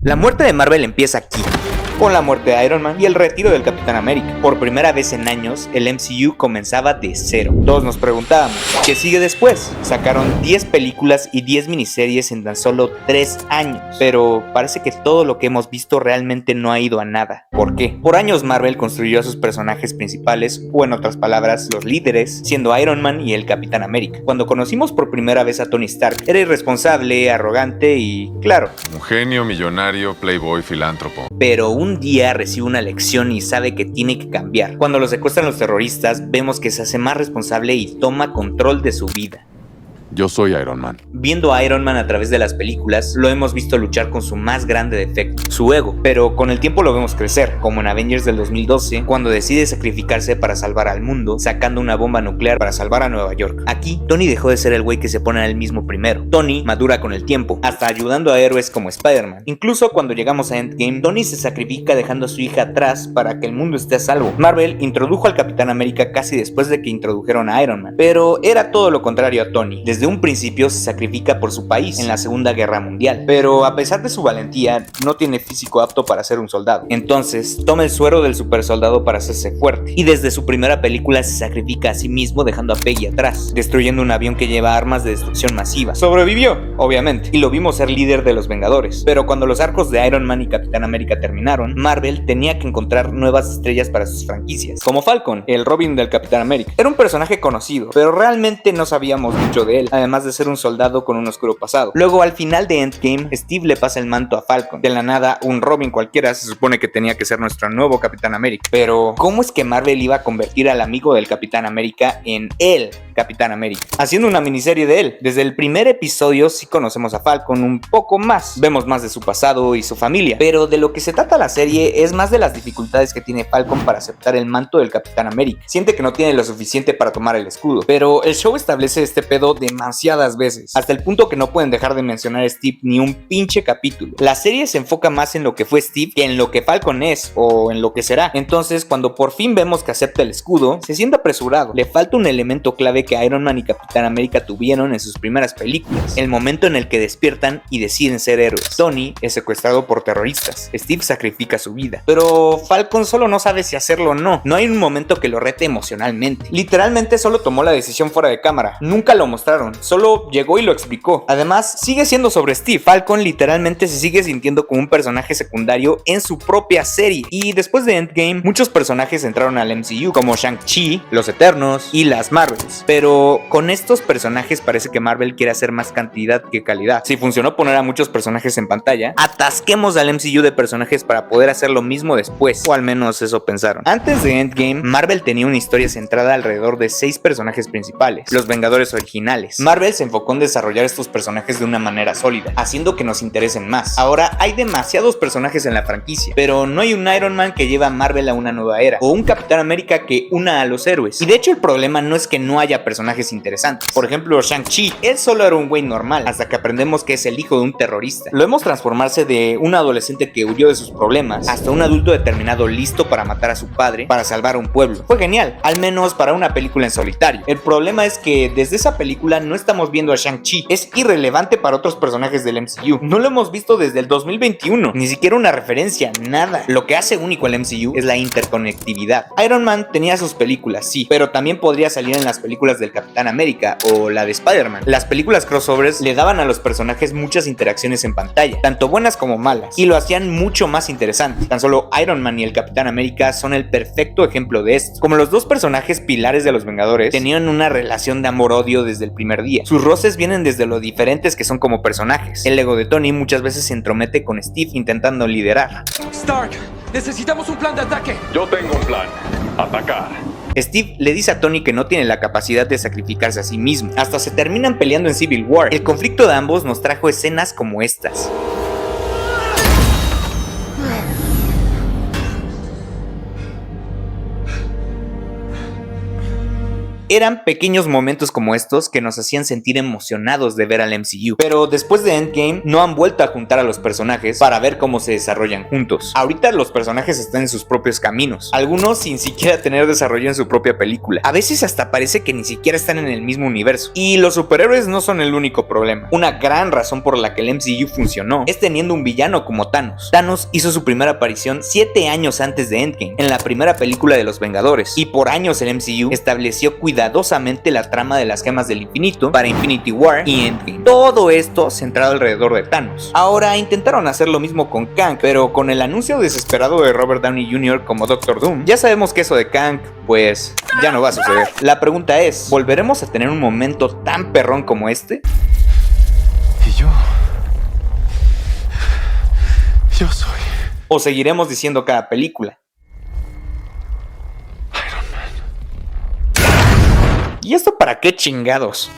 La muerte de Marvel empieza aquí, con la muerte de Iron Man y el retiro del Capitán América. Por primera vez en años, el MCU comenzaba de cero. Todos nos preguntábamos, ¿qué sigue después? Sacaron 10 películas y 10 miniseries en tan solo 3 años, pero parece que todo lo que hemos visto realmente no ha ido a nada. ¿Por qué? Por años Marvel construyó a sus personajes principales, o en otras palabras, los líderes, siendo Iron Man y el Capitán América. Cuando conocimos por primera vez a Tony Stark, era irresponsable, arrogante y, claro, un genio, millonario, playboy, filántropo. pero un día recibe una lección y sabe que tiene que cambiar. Cuando lo secuestran los terroristas, vemos que se hace más responsable y toma control de su vida. Yo soy Iron Man. Viendo a Iron Man a través de las películas, lo hemos visto luchar con su más grande defecto, su ego, pero con el tiempo lo vemos crecer, como en Avengers del 2012, cuando decide sacrificarse para salvar al mundo, sacando una bomba nuclear para salvar a Nueva York. Aquí, Tony dejó de ser el güey que se pone a él mismo primero. Tony madura con el tiempo, hasta ayudando a héroes como Spider-Man. Incluso cuando llegamos a Endgame, Tony se sacrifica dejando a su hija atrás para que el mundo esté a salvo. Marvel introdujo al Capitán América casi después de que introdujeron a Iron Man, pero era todo lo contrario a Tony. Desde un principio se sacrifica por su país en la Segunda Guerra Mundial, pero a pesar de su valentía, no tiene físico apto para ser un soldado. Entonces, toma el suero del super soldado para hacerse fuerte, y desde su primera película se sacrifica a sí mismo dejando a Peggy atrás, destruyendo un avión que lleva armas de destrucción masiva. Sobrevivió, obviamente, y lo vimos ser líder de los Vengadores, pero cuando los arcos de Iron Man y Capitán América terminaron, Marvel tenía que encontrar nuevas estrellas para sus franquicias, como Falcon, el Robin del Capitán América. Era un personaje conocido, pero realmente no sabíamos mucho de él, además de ser un soldado con un oscuro pasado. Luego, al final de Endgame, Steve le pasa el manto a Falcon. De la nada, un Robin cualquiera se supone que tenía que ser nuestro nuevo Capitán América. Pero, ¿cómo es que Marvel iba a convertir al amigo del Capitán América en el Capitán América? Haciendo una miniserie de él. Desde el primer episodio sí conocemos a Falcon un poco más. Vemos más de su pasado y su familia. Pero de lo que se trata la serie es más de las dificultades que tiene Falcon para aceptar el manto del Capitán América. Siente que no tiene lo suficiente para tomar el escudo. Pero el show establece este pedo demasiadas veces, hasta el punto que no pueden dejar de mencionar a Steve ni un pinche capítulo. La serie se enfoca más en lo que fue Steve que en lo que Falcon es o en lo que será. Entonces, cuando por fin vemos que acepta el escudo, se siente apresurado. Le falta un elemento clave que Iron Man y Capitán América tuvieron en sus primeras películas, el momento en el que despiertan y deciden ser héroes. Tony es secuestrado por terroristas, Steve sacrifica su vida, pero Falcon solo no sabe si hacerlo o no. No hay un momento que lo rete emocionalmente. Literalmente solo tomó la decisión fuera de cámara, nunca lo mostraron, solo llegó y lo explicó. Además, sigue siendo sobre Steve. Falcon literalmente se sigue sintiendo como un personaje secundario en su propia serie. Y después de Endgame, muchos personajes entraron al MCU, como Shang-Chi, los Eternos y las Marvels. Pero con estos personajes parece que Marvel quiere hacer más cantidad que calidad. Si funcionó poner a muchos personajes en pantalla, atasquemos al MCU de personajes para poder hacer lo mismo después. O al menos eso pensaron. Antes de Endgame, Marvel tenía una historia centrada alrededor de 6 personajes principales, los Vengadores originales. Marvel se enfocó en desarrollar estos personajes de una manera sólida, haciendo que nos interesen más. Ahora hay demasiados personajes en la franquicia, pero no hay un Iron Man que lleve a Marvel a una nueva era, o un Capitán América que una a los héroes. Y de hecho el problema no es que no haya personajes interesantes. Por ejemplo, Shang-Chi, él solo era un güey normal, hasta que aprendemos que es el hijo de un terrorista. Lo vemos transformarse de un adolescente que huyó de sus problemas, hasta un adulto determinado listo para matar a su padre, para salvar a un pueblo. Fue genial, al menos para una película en solitario. El problema es que desde esa película no estamos viendo a Shang-Chi. Es irrelevante para otros personajes del MCU. No lo hemos visto desde el 2021. Ni siquiera una referencia, nada. Lo que hace único al MCU es la interconectividad. Iron Man tenía sus películas, sí, pero también podría salir en las películas del Capitán América o la de Spider-Man. Las películas crossovers le daban a los personajes muchas interacciones en pantalla, tanto buenas como malas, y lo hacían mucho más interesante. Tan solo Iron Man y el Capitán América son el perfecto ejemplo de esto. Como los dos personajes pilares de los Vengadores, tenían una relación de amor-odio desde el primer día. Sus roces vienen desde lo diferentes que son como personajes. El ego de Tony muchas veces se entromete con Steve intentando liderar. Stark, necesitamos un plan de ataque. Yo tengo un plan. Atacar. Steve le dice a Tony que no tiene la capacidad de sacrificarse a sí mismo. Hasta se terminan peleando en Civil War. El conflicto de ambos nos trajo escenas como estas. Eran pequeños momentos como estos que nos hacían sentir emocionados de ver al MCU, pero después de Endgame no han vuelto a juntar a los personajes para ver cómo se desarrollan juntos. Ahorita los personajes están en sus propios caminos, algunos sin siquiera tener desarrollo en su propia película. A veces hasta parece que ni siquiera están en el mismo universo. Y los superhéroes no son el único problema. Una gran razón por la que el MCU funcionó es teniendo un villano como Thanos. Thanos hizo su primera aparición 7 años antes de Endgame, en la primera película de los Vengadores, y por años el MCU estableció cuidadosamente la trama de las gemas del infinito para Infinity War y Endgame. Todo esto centrado alrededor de Thanos. Ahora intentaron hacer lo mismo con Kang, pero con el anuncio desesperado de Robert Downey Jr. como Doctor Doom, ya sabemos que eso de Kang, pues, ya no va a suceder. La pregunta es, ¿volveremos a tener un momento tan perrón como este? Y yo soy ¿O seguiremos diciendo cada película? Iron Man. ¿Y esto para qué chingados?